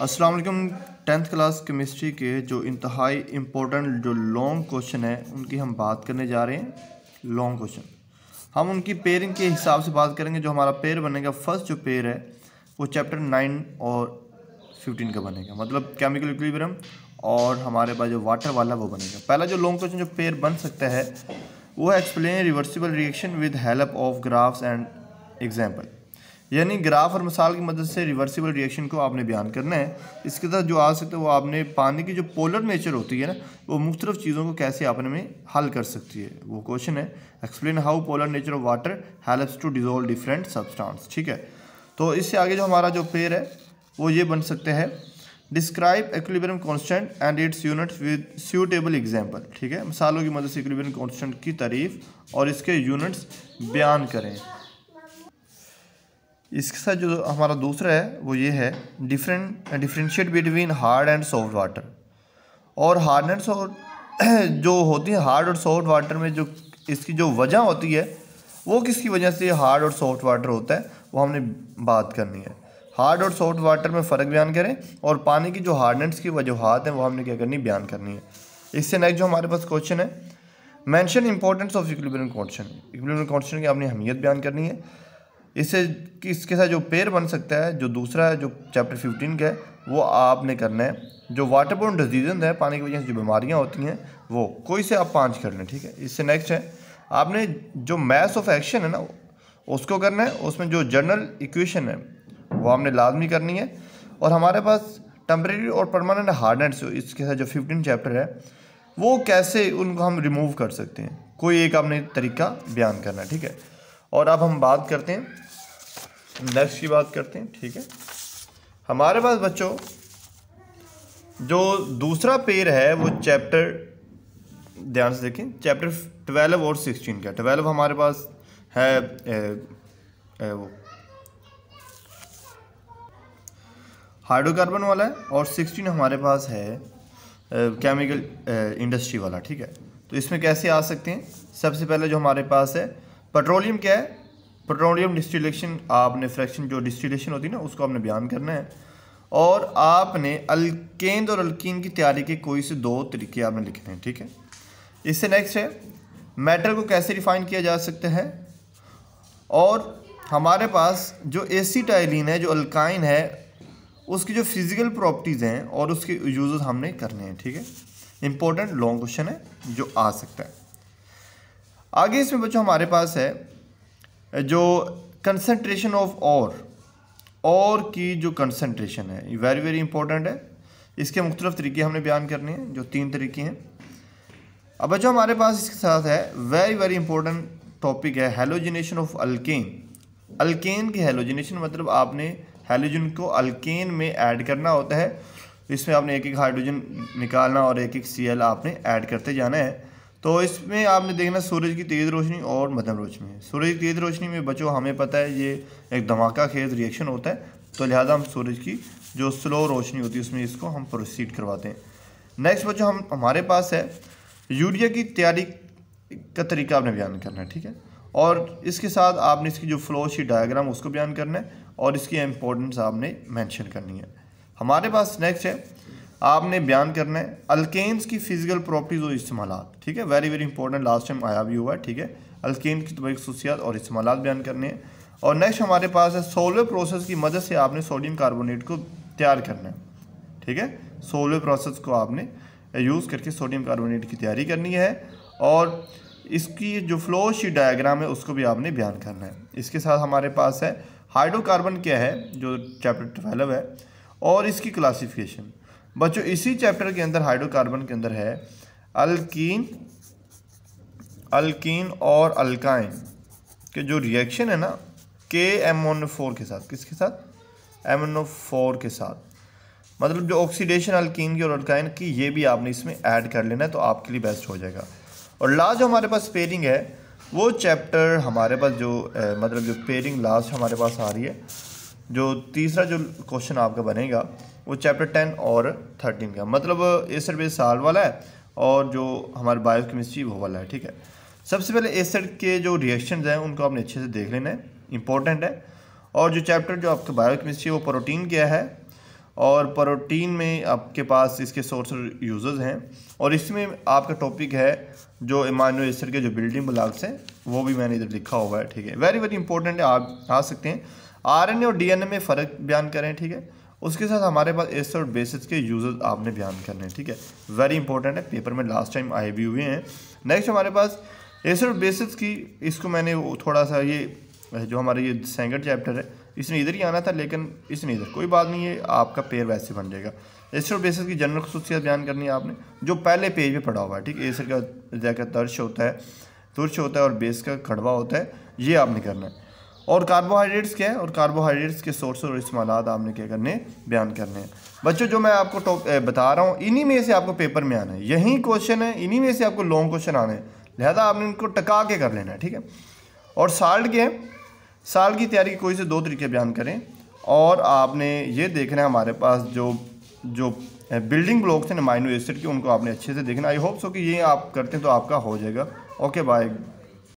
अस्सलाम वालेकुम। 10th class chemistry के जो इंतहाई इम्पोर्टेंट जो लॉन्ग क्वेश्चन है उनकी हम बात करने जा रहे हैं। लॉन्ग क्वेश्चन हम उनकी पेयरिंग के हिसाब से बात करेंगे। जो हमारा पेयर बनेगा, फर्स्ट जो पेयर है वो चैप्टर 9 और 15 का बनेगा, मतलब केमिकल इक्विलिब्रियम, और हमारे पास जो वाटर वाला वो बनेगा। पहला जो लॉन्ग क्वेश्चन जो पेयर बन सकता है वो है explain reversible reaction with help of graphs and example, यानी ग्राफ और मिसाल की मदद से रिवर्सिबल रिएक्शन को आपने बयान करना है। इसके साथ जो आ सकता है वो आपने पानी की जो पोलर नेचर होती है ना, वो मुख्तलिफ चीज़ों को कैसे आपने में हल कर सकती है, वो क्वेश्चन है। Explain how polar nature of water helps to dissolve different substance, ठीक है। तो इससे आगे जो हमारा जो पेयर है वो ये बन सकते हैं, describe equilibrium constant and it's units with suitable example, ठीक है। मिसालों की मदद से इक्विलिब्रियम कांस्टेंट की तारीफ और इसके यूनिट्स बयान करें। इसके साथ जो हमारा दूसरा है वो ये है, differentiate between hard and soft water. और हार्ड एंड सॉफ्ट जो होती है, हार्ड और सॉफ्ट वाटर में जो इसकी जो वजह होती है वो किसकी वजह से हार्ड और सॉफ्ट वाटर होता है वो हमने बात करनी है। हार्ड और सॉफ्ट वाटर में फ़र्क बयान करें और पानी की जो हार्डनेस की वजूहात हैं वो हमने क्या करनी, बयान करनी है। इससे नेक्स्ट जो हमारे पास क्वेश्चन है, mention importance of equilibrium constant. Equilibrium constant की आपने अहमियत बयान करनी है। इससे इसके साथ जो पेयर बन सकता है, जो दूसरा है जो चैप्टर 15 का है, वो आपने करना है। जो वाटर बोर्न डिजीज़ है, पानी की वजह से जो बीमारियां होती हैं, वो कोई से आप 5 कर लें, ठीक है। इससे नेक्स्ट है, आपने जो मैथ्स ऑफ एक्शन है ना उसको करना है। उसमें जो जनरल इक्वेशन है वो हमने लाजमी करनी है। और हमारे पास टेम्परेरी और परमानेंट हार्डनेस, इसके साथ जो 15 चैप्टर है वो कैसे उनको हम रिमूव कर सकते हैं, कोई एक आपने तरीका बयान करना है, ठीक है। और अब हम बात करते हैं, नेक्स्ट की बात करते हैं, ठीक है। हमारे पास बच्चों जो दूसरा पेयर है वो चैप्टर, ध्यान से देखें, चैप्टर 12 और 16 का। 12 हमारे पास है वो हाइड्रोकार्बन वाला है और 16 हमारे पास है केमिकल इंडस्ट्री वाला, ठीक है। तो इसमें कैसे आ सकते हैं, सबसे पहले जो हमारे पास है पेट्रोलियम, क्या है पेट्रोलियम डिस्टिलेशन। आपने फ्रैक्शन जो डिस्टिलेशन होती है ना उसको आपने बयान करना है। और आपने अल्केन और अल्कीन की तैयारी के कोई से 2 तरीके आपने लिखने हैं, ठीक है। इससे नेक्स्ट है मेटल को कैसे रिफाइन किया जा सकता है। और हमारे पास जो एसिटाइलिन है, जो अल्काइन है, उसकी जो फिजिकल प्रॉपर्टीज़ हैं और उसके यूजेस हमने करने हैं, ठीक है। इंपॉर्टेंट लॉन्ग क्वेश्चन है जो आ सकता है। आगे इसमें बच्चों हमारे पास है जो कंसंट्रेशन ऑफ और की जो कंसंट्रेशन है, ये वेरी वेरी इंपॉर्टेंट है। इसके मुख्तलिफ तरीके हमने बयान करने हैं, जो 3 तरीके हैं। अब बच्चों हमारे पास इसके साथ है वेरी वेरी इंपॉर्टेंट टॉपिक है हेलोजिनेशन ऑफ अल्केन। अल्केन की हेलोजिनेशन मतलब आपने हेलोजन को अल्केन में ऐड करना होता है। इसमें आपने एक एक हाइड्रोजन निकालना और एक एक Cl आपने ऐड करते जाना है। तो इसमें आपने देखना सूरज की तेज़ रोशनी और मध्यम रोशनी। सूरज की तेज़ रोशनी में बच्चों हमें पता है ये एक धमाका खेज रिएक्शन होता है, तो लिहाजा हम सूरज की जो स्लो रोशनी होती है उसमें इसको हम प्रोसीड करवाते हैं। नेक्स्ट बच्चों हमारे पास है यूरिया की तैयारी का तरीका आपने बयान करना है, ठीक है। और इसके साथ आपने इसकी जो फ्लो शीट डायग्राम उसको बयान करना है और इसकी इम्पोर्टेंस आपने मेंशन करनी है। हमारे पास नेक्स्ट है, आपने बयान करना है अल्केन्स की फिजिकल प्रॉपर्टीज़ और इस्तेमालात, ठीक है। Very very important, last time आया भी हुआ है, ठीक है। अल्केन की तमाम खसूसियात और इस्तेमालात बयान करने हैं। और नेक्स्ट हमारे पास है सोलर प्रोसेस की मदद से आपने सोडियम कार्बोनेट को तैयार करना है, ठीक है। सोलर प्रोसेस को आपने यूज़ करके सोडियम कार्बोनेट की तैयारी करनी है और इसकी जो फ्लो शीट डायग्राम है उसको भी आपने बयान करना है। इसके साथ हमारे पास है हाइड्रोकार्बन क्या है, जो चैप्टर 12 है, और इसकी क्लासिफिकेशन। बच्चों इसी चैप्टर के अंदर हाइड्रोकार्बन के अंदर है अल्कीन और अल्काइन के जो रिएक्शन है ना KMnO4 के साथ, किसके साथ, MnO4 के साथ, मतलब जो ऑक्सीडेशन अल्कीन की और अल्काइन की, ये भी आपने इसमें ऐड कर लेना है तो आपके लिए बेस्ट हो जाएगा। और लास्ट जो हमारे पास पेयरिंग है वो चैप्टर हमारे पास जो मतलब जो पेयरिंग लास्ट हमारे पास आ रही है, जो तीसरा जो क्वेश्चन आपका बनेगा वो चैप्टर 10 और 13 का, मतलब एसिड बेस साल्ट वाला है और जो हमारे बायोकेमिस्ट्री वो वाला है, ठीक है। सबसे पहले एसिड के जो रिएक्शंस हैं उनको आपने अच्छे से देख लेना है, इंपॉर्टेंट है। और जो चैप्टर जो आपका बायोकेमिस्ट्री वो प्रोटीन क्या है और प्रोटीन में आपके पास इसके सोर्स और यूजेस हैं, और इसमें आपका टॉपिक है जो अमीनो एसिड के जो बिल्डिंग ब्लॉक्स हैं वो भी मैंने इधर लिखा हुआ है, ठीक है। वेरी वेरी इंपॉर्टेंट है, आप आ सकते हैं। आरएनए और डीएनए में फ़र्क बयान करें, ठीक है। उसके साथ हमारे पास एसिड और बेसिस के यूजेस आपने बयान करने हैं, ठीक है। वेरी इंपॉर्टेंट है, पेपर में लास्ट टाइम आए भी हुए हैं। नेक्स्ट हमारे पास एसिड और बेसिस की, इसको मैंने थोड़ा सा ये जो हमारा ये सेकंड चैप्टर है इसमें इधर ही आना था, लेकिन इसमें इधर कोई बात नहीं है, आपका पेयर वैसे बन जाएगा। एसिड और बेसिस की जनरल खसूसियत बयान करनी है आपने, जो पहले पेज पे पढ़ा हुआ है, ठीक है। एसिड का जाकर तुरश होता है और बेस का कड़वा होता है, ये आपने करना है। और कार्बोहाइड्रेट्स क्या है, और कार्बोहाइड्रेट्स के सोर्स और इस्तेमालात आपने क्या करने, बयान करने हैं। बच्चों जो मैं आपको बता रहा हूँ इन्हीं में से आपको पेपर में आना है, यही क्वेश्चन है, इन्हीं में से आपको लॉन्ग क्वेश्चन आने हैं, लिहाजा आपने इनको टका के कर लेना है, ठीक है। और साल्ट क्या है, साल्ट की तैयारी के कोई से 2 तरीके बयान करें, और आपने ये देखना है हमारे पास जो बिल्डिंग ब्लॉक्स हैं अमीनो एसिड के, उनको आपने अच्छे से देखना। आई होप सो कि ये आप करते हैं तो आपका हो जाएगा। Okay bye.